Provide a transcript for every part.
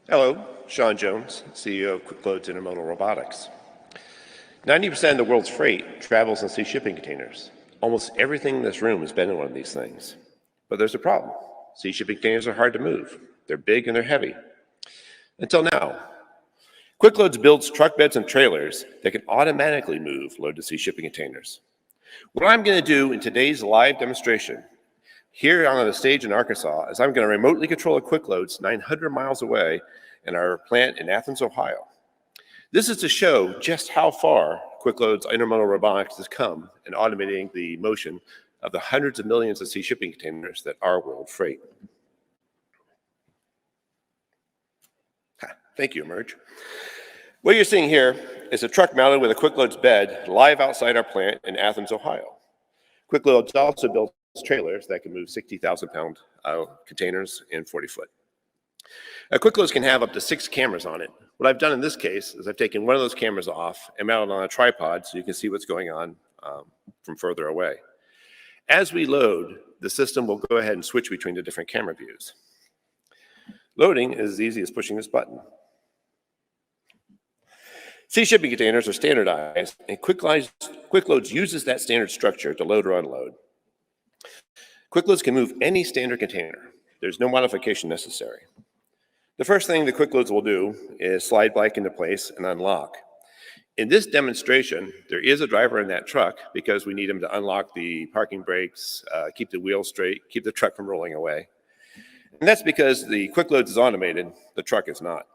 Hello, Sean Jones, CEO of QuickLoadz Intermodal Robotics. 90% of the world's freight travels in sea shipping containers. Almost everything in this room has been in one of these things. But there's a problem. Sea shipping containers are hard to move. They're big and they're heavy. Until now. QuickLoadz builds truck beds and trailers that can automatically move loaded sea shipping containers. What I'm going to do in today's live demonstration here on the stage in Arkansas is I'm going to remotely control a QuickLoadz 900 miles away in our plant in Athens, Ohio. This is to show just how far QuickLoadz intermodal robotics has come in automating the motion of the hundreds of millions of sea shipping containers that are world freight. Thank you, Emerge. What you're seeing here is a truck mounted with a QuickLoadz bed live outside our plant in Athens, Ohio. QuickLoadz also built trailers that can move 60,000-pound containers in 40 foot. QuickLoadz can have up to 6 cameras on it. What I've done in this case is I've taken one of those cameras off and mounted on a tripod so you can see what's going on from further away. As we load, the system will go ahead and switch between the different camera views. Loading is as easy as pushing this button. Sea shipping containers are standardized, and QuickLoadz uses that standard structure to load or unload. QuickLoadz can move any standard container. There's no modification necessary. The first thing the QuickLoadz will do is slide bike into place and unlock. In this demonstration, there is a driver in that truck because we need him to unlock the parking brakes, keep the wheels straight, keep the truck from rolling away. And that's because the QuickLoadz is automated, the truck is not.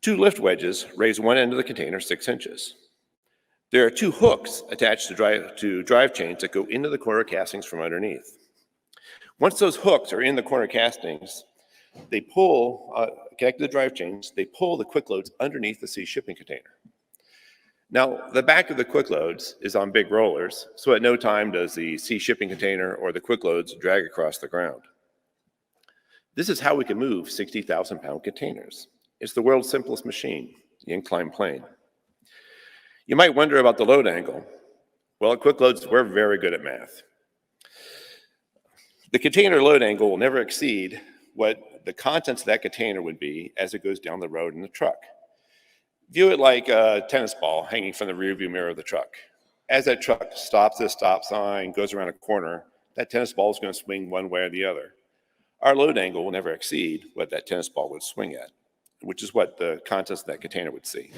2 lift wedges raise one end of the container 6 inches. There are 2 hooks attached to drive chains that go into the corner castings from underneath. Once those hooks are in the corner castings, they pull, connect to the drive chains, they pull the QuickLoadz underneath the sea shipping container. Now, the back of the QuickLoadz is on big rollers, so at no time does the sea shipping container or the QuickLoadz drag across the ground. This is how we can move 60,000-pound containers. It's the world's simplest machine, the inclined plane. You might wonder about the load angle. Well, at QuickLoadz, we're very good at math. The container load angle will never exceed what the contents of that container would be as it goes down the road in the truck. View it like a tennis ball hanging from the rearview mirror of the truck. As that truck stops at a stop sign, goes around a corner, that tennis ball is going to swing one way or the other. Our load angle will never exceed what that tennis ball would swing at, which is what the contents of that container would see.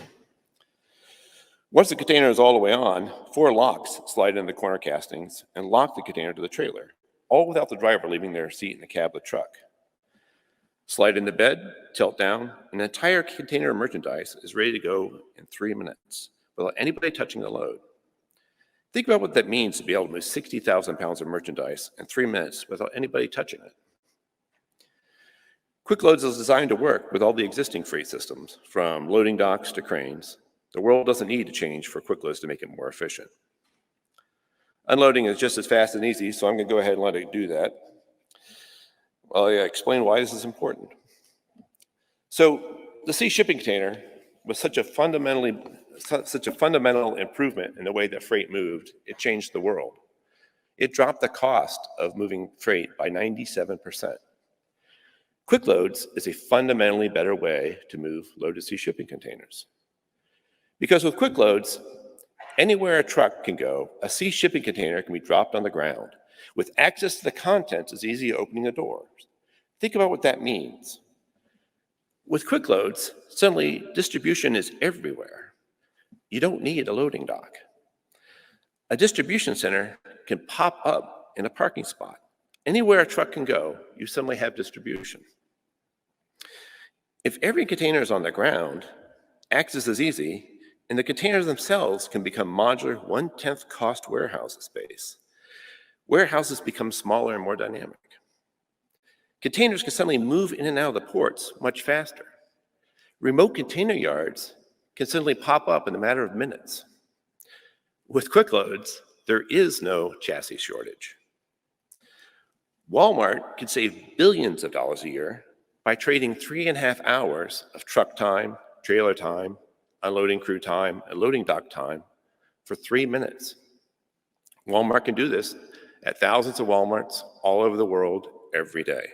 Once the container is all the way on, 4 locks slide into the corner castings and lock the container to the trailer, all without the driver leaving their seat in the cab of the truck. Slide into bed, tilt down, and the entire container of merchandise is ready to go in 3 minutes without anybody touching the load. Think about what that means to be able to move 60,000 pounds of merchandise in 3 minutes without anybody touching it. QuickLoadz is designed to work with all the existing freight systems, from loading docks to cranes. The world doesn't need to change for QuickLoadz to make it more efficient. Unloading is just as fast and easy, so I'm going to go ahead and let it do that. Well, I explain why this is important. So the sea shipping container was such a fundamental improvement in the way that freight moved, it changed the world. It dropped the cost of moving freight by 97%. QuickLoadz is a fundamentally better way to move loaded sea shipping containers. Because with QuickLoadz, anywhere a truck can go, a sea shipping container can be dropped on the ground. With access to the contents as easy as opening the doors. Think about what that means. With QuickLoadz, suddenly distribution is everywhere. You don't need a loading dock. A distribution center can pop up in a parking spot. Anywhere a truck can go, you suddenly have distribution. If every container is on the ground, access is easy, and the containers themselves can become modular 1/10 cost warehouse space. Warehouses become smaller and more dynamic. Containers can suddenly move in and out of the ports much faster. Remote container yards can suddenly pop up in a matter of minutes. With QuickLoadz, there is no chassis shortage. Walmart can save billions of dollars a year by trading 3.5 hours of truck time, trailer time, unloading crew time, and loading dock time for 3 minutes. Walmart can do this at thousands of Walmarts all over the world every day.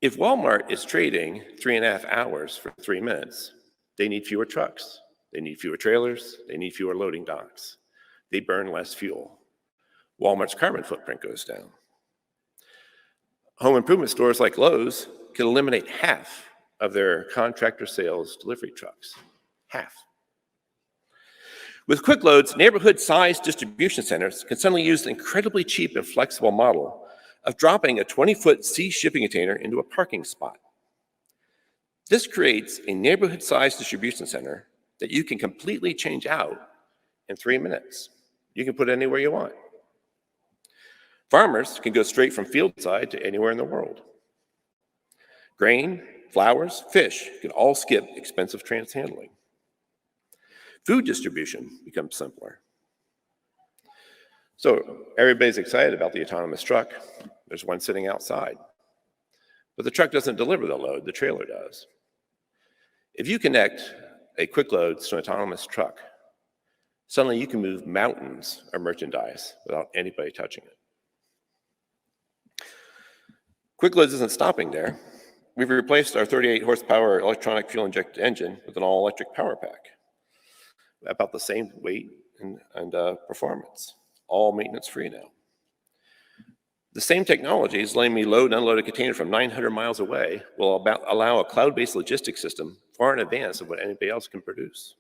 If Walmart is trading 3.5 hours for 3 minutes, they need fewer trucks, they need fewer trailers, they need fewer loading docks. They burn less fuel. Walmart's carbon footprint goes down. Home improvement stores like Lowe's can eliminate half of their contractor sales delivery trucks. Half. With QuickLoadz, neighborhood-sized distribution centers can suddenly use the incredibly cheap and flexible model of dropping a 20-foot sea shipping container into a parking spot. This creates a neighborhood-sized distribution center that you can completely change out in 3 minutes. You can put it anywhere you want. Farmers can go straight from field side to anywhere in the world. Grain, flowers, fish can all skip expensive transhandling. Food distribution becomes simpler. So everybody's excited about the autonomous truck. There's one sitting outside. But the truck doesn't deliver the load, the trailer does. If you connect a QuickLoadz to an autonomous truck, suddenly you can move mountains of merchandise without anybody touching it. QuickLoadz isn't stopping there. We've replaced our 38 horsepower electronic fuel injected engine with an all-electric power pack. About the same weight and performance, all maintenance free now. The same technology is letting me load and unload a container from 900 miles away will allow a cloud-based logistics system far in advance of what anybody else can produce.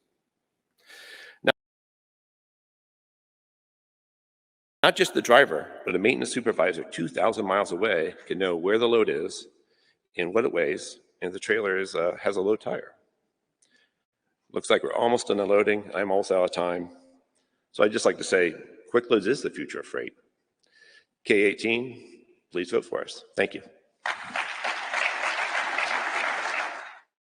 Not just the driver, but a maintenance supervisor 2,000 miles away can know where the load is and what it weighs, and the trailer has a low tire. Looks like we're almost done unloading. I'm almost out of time. So I'd just like to say, QuickLoadz is the future of freight. K18, please vote for us. Thank you.